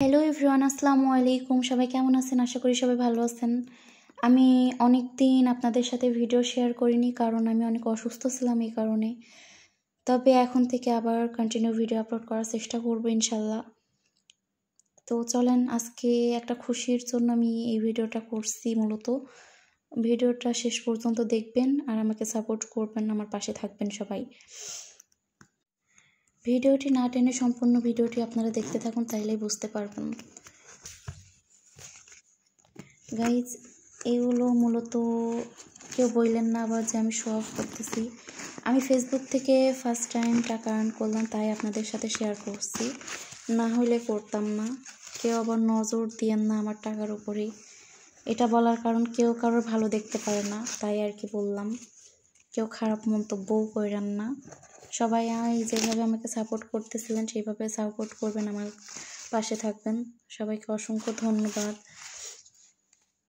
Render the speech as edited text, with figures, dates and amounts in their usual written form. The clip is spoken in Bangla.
হ্যালো এভরিওয়ান, আসসালামু আলাইকুম। সবাই কেমন আছেন? আশা করি সবাই ভালো আছেন। আমি অনেক দিন আপনাদের সাথে ভিডিও শেয়ার করিনি, কারণ আমি অনেক অসুস্থ ছিলাম এই কারণে। তবে এখন থেকে আবার কন্টিনিউ ভিডিও আপলোড করার চেষ্টা করব ইনশাল্লাহ। তো চলেন, আজকে একটা খুশির জন্য আমি এই ভিডিওটা করছি। মূলত ভিডিওটা শেষ পর্যন্ত দেখবেন আর আমাকে সাপোর্ট করবেন, আমার পাশে থাকবেন সবাই। ভিডিওটি না টেনে সম্পূর্ণ ভিডিওটি আপনারা দেখতে থাকুন, তাইলেই বুঝতে পারবেন। গাইজ, এগুলো মূলত কেউ বললেন না আবার যে আমি শো অফ করতেছি। আমি ফেসবুক থেকে ফার্স্ট টাইম টাকা আর্ন করলাম, তাই আপনাদের সাথে শেয়ার করছি, না হলে করতাম না। কেউ আবার নজর দিয়েন না আমার টাকার উপরেই। এটা বলার কারণ কেউ কারোর ভালো দেখতে পারে না, তাই আর কি বললাম। কেউ খারাপ মন্তব্যও করেন না। সবাই যেভাবে আমাকে সাপোর্ট করতেছিলেন সেইভাবে সাপোর্ট করবেন, আমার পাশে থাকবেন। সবাইকে অসংখ্য ধন্যবাদ।